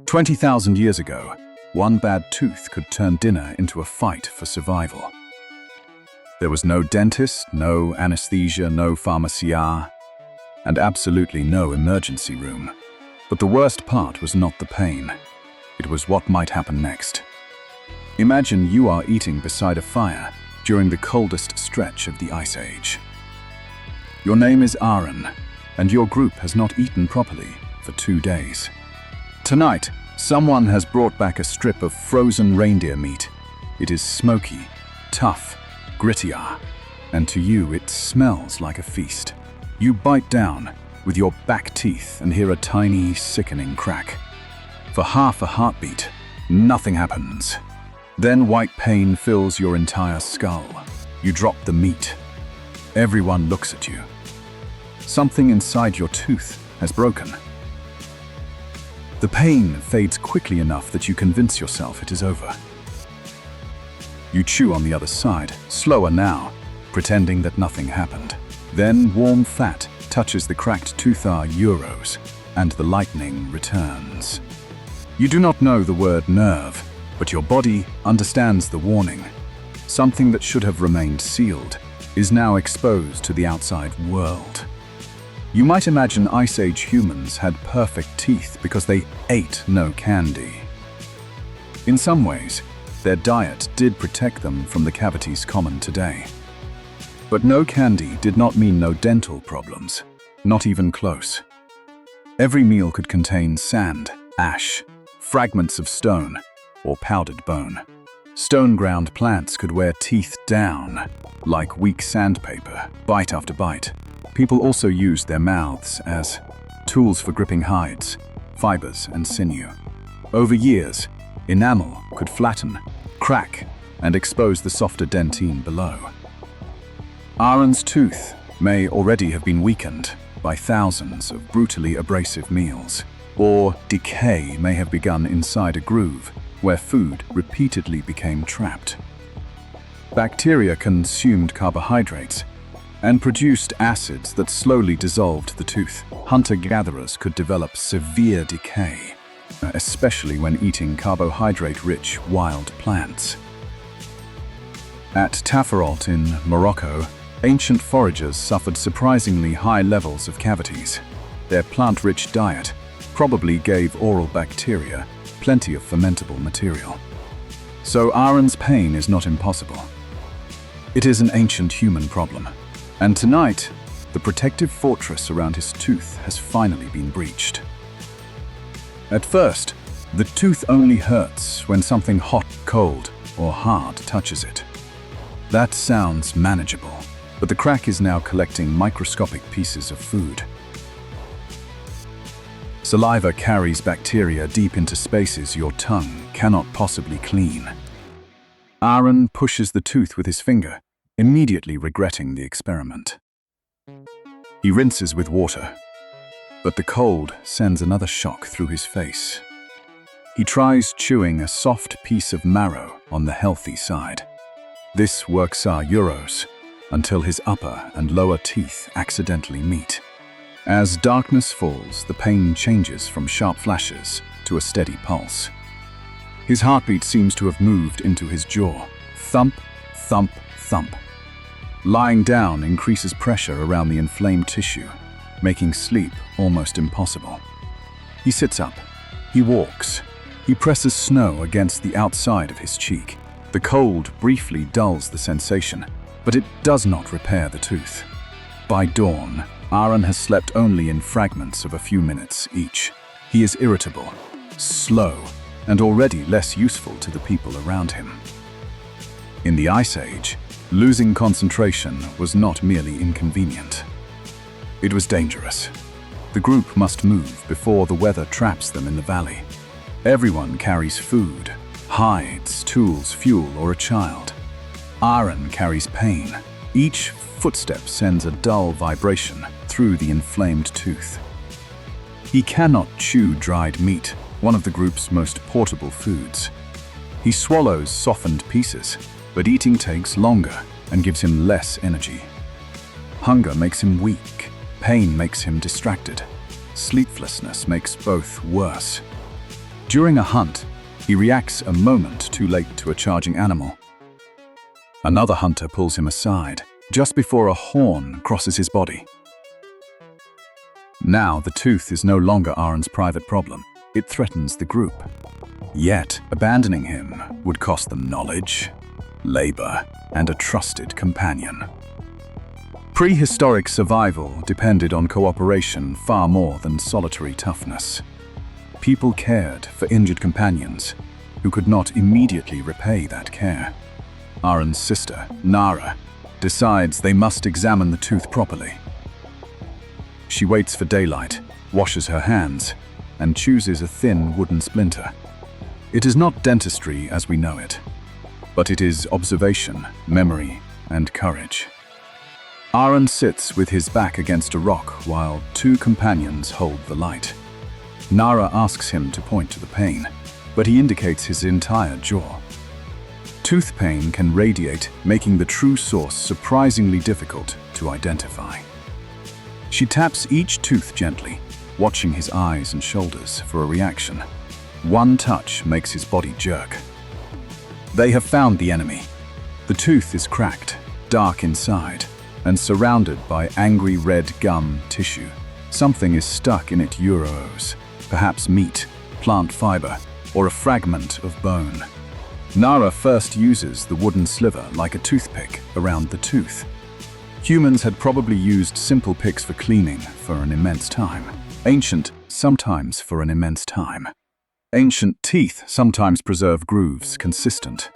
20,000 years ago, one bad tooth could turn dinner into a fight for survival. There was no dentist, no anesthesia, no pharmacia, and absolutely no emergency room. But the worst part was not the pain. It was what might happen next. Imagine you are eating beside a fire during the coldest stretch of the Ice Age. Your name is Aaron, and your group has not eaten properly for 2 days. Tonight, someone has brought back a strip of frozen reindeer meat. It is smoky, tough, grittier, and to you it smells like a feast. You bite down with your back teeth and hear a tiny, sickening crack. For half a heartbeat, nothing happens. Then white pain fills your entire skull. You drop the meat. Everyone looks at you. Something inside your tooth has broken. The pain fades quickly enough that you convince yourself it is over. You chew on the other side, slower now, pretending that nothing happened. Then warm fat touches the cracked tooth euros, and the lightning returns. You do not know the word nerve, but your body understands the warning. Something that should have remained sealed is now exposed to the outside world. You might imagine Ice Age humans had perfect teeth because they ate no candy. In some ways, their diet did protect them from the cavities common today. But no candy did not mean no dental problems, not even close. Every meal could contain sand, ash, fragments of stone, or powdered bone. Stone-ground plants could wear teeth down, like weak sandpaper, bite after bite. People also used their mouths as tools for gripping hides, fibers, and sinew. Over years, enamel could flatten, crack, and expose the softer dentine below. Aaron's tooth may already have been weakened by thousands of brutally abrasive meals, or decay may have begun inside a groove where food repeatedly became trapped. Bacteria consumed carbohydrates and produced acids that slowly dissolved the tooth. Hunter-gatherers could develop severe decay, especially when eating carbohydrate-rich wild plants. At Tafarolt in Morocco, ancient foragers suffered surprisingly high levels of cavities. Their plant-rich diet probably gave oral bacteria plenty of fermentable material. So Aaron's pain is not impossible. It is an ancient human problem. And tonight, the protective fortress around his tooth has finally been breached. At first, the tooth only hurts when something hot, cold, or hard touches it. That sounds manageable, but the crack is now collecting microscopic pieces of food. Saliva carries bacteria deep into spaces your tongue cannot possibly clean. Aaron pushes the tooth with his finger, immediately regretting the experiment. He rinses with water, but the cold sends another shock through his face. He tries chewing a soft piece of marrow on the healthy side. This works euros until his upper and lower teeth accidentally meet. As darkness falls, the pain changes from sharp flashes to a steady pulse. His heartbeat seems to have moved into his jaw. Thump, thump, thump. Lying down increases pressure around the inflamed tissue, making sleep almost impossible. He sits up. He walks. He presses snow against the outside of his cheek. The cold briefly dulls the sensation, but it does not repair the tooth. By dawn, Aaron has slept only in fragments of a few minutes each. He is irritable, slow, and already less useful to the people around him. In the Ice Age, losing concentration was not merely inconvenient. It was dangerous. The group must move before the weather traps them in the valley. Everyone carries food, hides, tools, fuel, or a child. Aaron carries pain. Each footstep sends a dull vibration through the inflamed tooth. He cannot chew dried meat, one of the group's most portable foods. He swallows softened pieces, but eating takes longer and gives him less energy. Hunger makes him weak, pain makes him distracted. Sleeplessness makes both worse. During a hunt, he reacts a moment too late to a charging animal. Another hunter pulls him aside, just before a horn crosses his body. Now the tooth is no longer Aaron's private problem. It threatens the group. Yet, abandoning him would cost them knowledge, labor, and a trusted companion. Prehistoric survival depended on cooperation far more than solitary toughness. People cared for injured companions who could not immediately repay that care. Aaron's sister, Nara, decides they must examine the tooth properly. She waits for daylight, washes her hands, and chooses a thin wooden splinter. It is not dentistry as we know it, but it is observation, memory, and courage. Aaron sits with his back against a rock while two companions hold the light. Nara asks him to point to the pain, but he indicates his entire jaw. Tooth pain can radiate, making the true source surprisingly difficult to identify. She taps each tooth gently, watching his eyes and shoulders for a reaction. One touch makes his body jerk. They have found the enemy. The tooth is cracked, dark inside, and surrounded by angry red gum tissue. Something is stuck in it euros, perhaps meat, plant fiber, or a fragment of bone. Nara first uses the wooden sliver like a toothpick around the tooth. Humans had probably used simple picks for cleaning for an immense time. Ancient, sometimes for an immense time. Ancient teeth sometimes preserve grooves consistent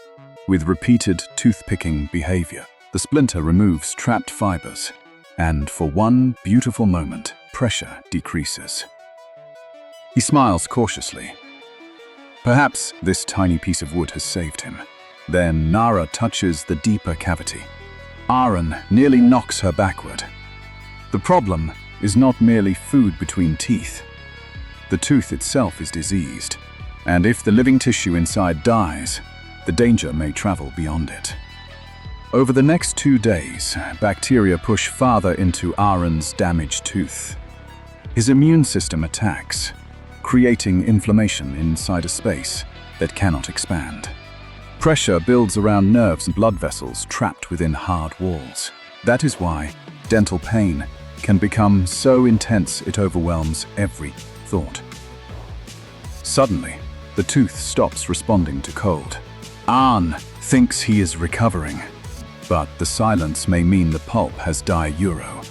with repeated toothpicking behavior. The splinter removes trapped fibers, and for one beautiful moment, pressure decreases. He smiles cautiously. Perhaps this tiny piece of wood has saved him. Then Nara touches the deeper cavity. Aaron nearly knocks her backward. The problem is not merely food between teeth. The tooth itself is diseased, and if the living tissue inside dies, the danger may travel beyond it. Over the next 2 days, bacteria push farther into Aaron's damaged tooth. His immune system attacks, creating inflammation inside a space that cannot expand. Pressure builds around nerves and blood vessels trapped within hard walls. That is why dental pain can become so intense it overwhelms every thought. Suddenly, the tooth stops responding to cold. Aaron thinks he is recovering, but the silence may mean the pulp has died euro,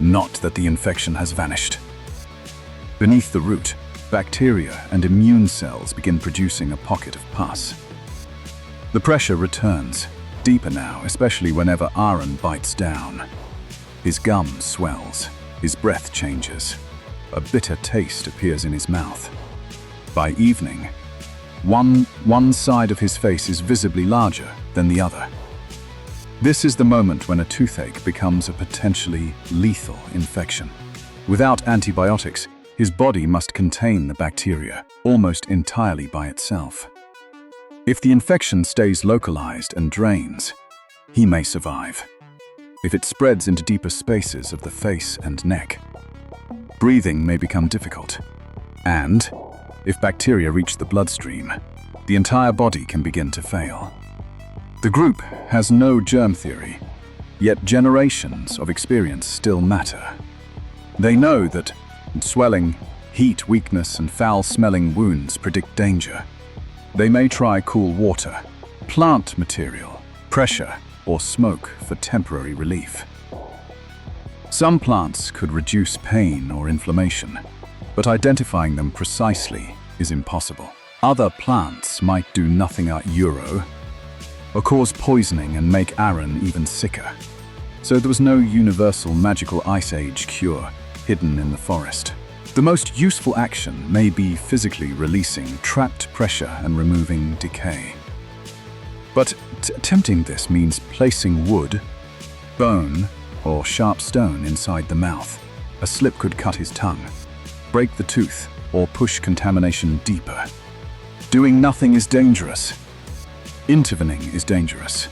not that the infection has vanished. Beneath the root, bacteria and immune cells begin producing a pocket of pus. The pressure returns, deeper now, especially whenever Aaron bites down. His gum swells, his breath changes. A bitter taste appears in his mouth. By evening, one side of his face is visibly larger than the other. This is the moment when a toothache becomes a potentially lethal infection. Without antibiotics, his body must contain the bacteria almost entirely by itself. If the infection stays localized and drains, he may survive. If it spreads into deeper spaces of the face and neck, breathing may become difficult. And if bacteria reach the bloodstream, the entire body can begin to fail. The group has no germ theory, yet generations of experience still matter. They know that swelling, heat, weakness, and foul-smelling wounds predict danger. They may try cool water, plant material, pressure, or smoke for temporary relief. Some plants could reduce pain or inflammation, but identifying them precisely is impossible. Other plants might do nothing at euro, or cause poisoning and make Aaron even sicker. So there was no universal magical ice age cure hidden in the forest. The most useful action may be physically releasing trapped pressure and removing decay. But attempting this means placing wood, bone, or sharp stone inside the mouth. A slip could cut his tongue, break the tooth, or push contamination deeper. Doing nothing is dangerous. Intervening is dangerous.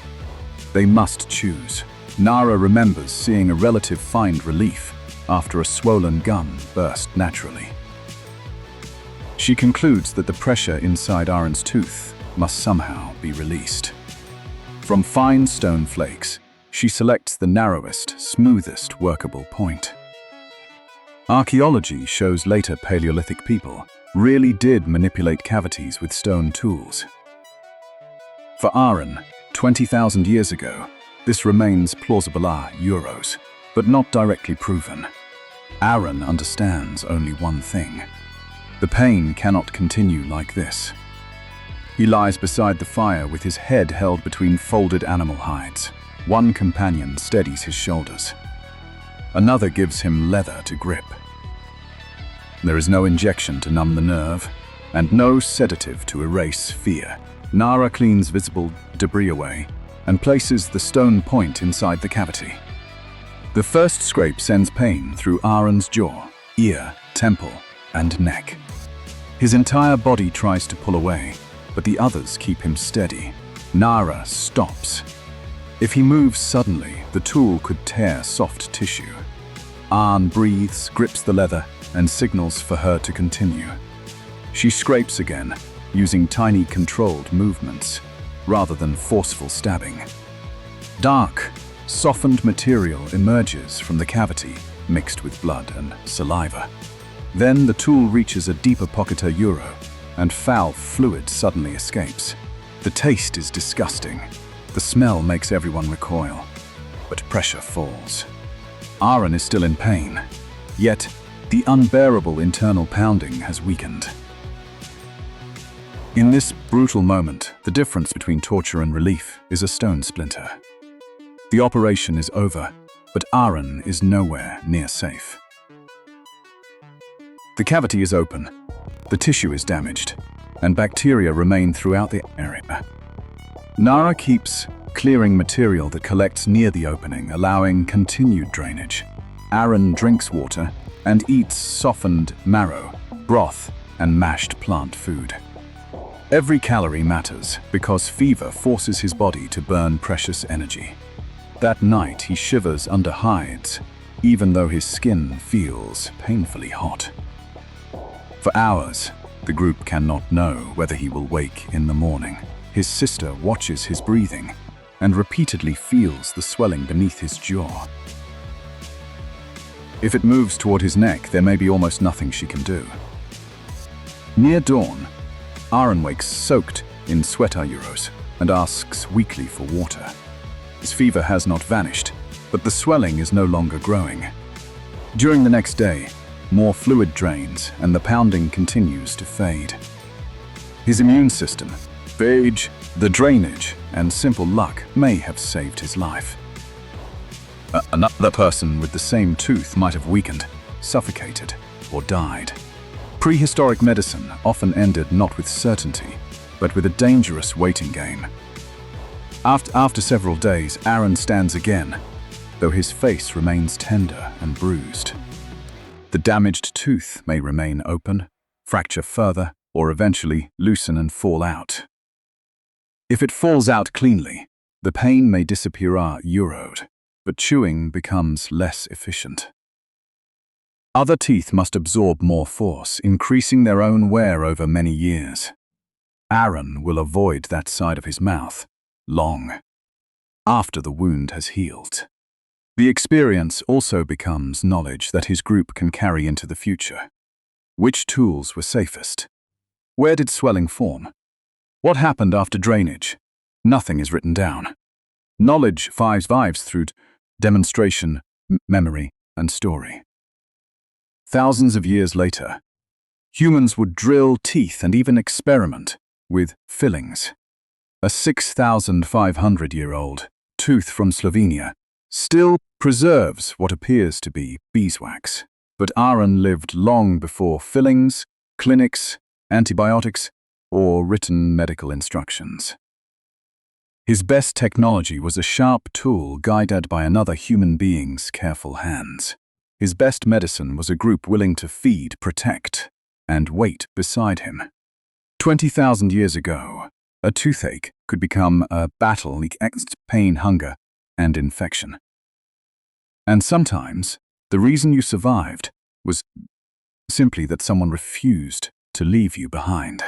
They must choose. Nara remembers seeing a relative find relief after a swollen gum burst naturally. She concludes that the pressure inside Aron's tooth must somehow be released. From fine stone flakes, she selects the narrowest, smoothest workable point. Archaeology shows later Paleolithic people really did manipulate cavities with stone tools. For Aron, 20,000 years ago, this remains plausible euros, but not directly proven. Aron understands only one thing. The pain cannot continue like this. He lies beside the fire with his head held between folded animal hides. One companion steadies his shoulders. Another gives him leather to grip. There is no injection to numb the nerve, and no sedative to erase fear. Nara cleans visible debris away and places the stone point inside the cavity. The first scrape sends pain through Aron's jaw, ear, temple, and neck. His entire body tries to pull away, but the others keep him steady. Nara stops. If he moves suddenly, the tool could tear soft tissue. Aron breathes, grips the leather, and signals for her to continue. She scrapes again, using tiny controlled movements, rather than forceful stabbing. Dark, softened material emerges from the cavity, mixed with blood and saliva. Then the tool reaches a deeper pocket euro, and foul fluid suddenly escapes. The taste is disgusting. The smell makes everyone recoil, but pressure falls. Aron is still in pain, yet the unbearable internal pounding has weakened. In this brutal moment, the difference between torture and relief is a stone splinter. The operation is over, but Aron is nowhere near safe. The cavity is open, the tissue is damaged, and bacteria remain throughout the area. Nara keeps clearing material that collects near the opening, allowing continued drainage. Aron drinks water and eats softened marrow, broth, and mashed plant food. Every calorie matters because fever forces his body to burn precious energy. That night he shivers under hides, even though his skin feels painfully hot. For hours, the group cannot know whether he will wake in the morning. His sister watches his breathing and repeatedly feels the swelling beneath his jaw. If it moves toward his neck, there may be almost nothing she can do. Near dawn, Aron wakes soaked in sweat euros and asks weakly for water. His fever has not vanished, but the swelling is no longer growing. During the next day, more fluid drains and the pounding continues to fade. His immune system, age, the drainage, and simple luck may have saved his life. Another person with the same tooth might have weakened, suffocated, or died. Prehistoric medicine often ended not with certainty, but with a dangerous waiting game. After several days, Aron stands again, though his face remains tender and bruised. The damaged tooth may remain open, fracture further, or eventually loosen and fall out. If it falls out cleanly, the pain may disappear euroed, but chewing becomes less efficient. Other teeth must absorb more force, increasing their own wear over many years. Aron will avoid that side of his mouth long after the wound has healed. The experience also becomes knowledge that his group can carry into the future. Which tools were safest? Where did swelling form? What happened after drainage? Nothing is written down. Knowledge survives through demonstration, memory, and story. Thousands of years later, humans would drill teeth and even experiment with fillings. A 6,500-year-old tooth from Slovenia still preserves what appears to be beeswax. But Aron lived long before fillings, clinics, antibiotics, or written medical instructions. His best technology was a sharp tool guided by another human being's careful hands. His best medicine was a group willing to feed, protect, and wait beside him. 20,000 years ago, a toothache could become a battle against pain, hunger, and infection. And sometimes, the reason you survived was simply that someone refused to leave you behind.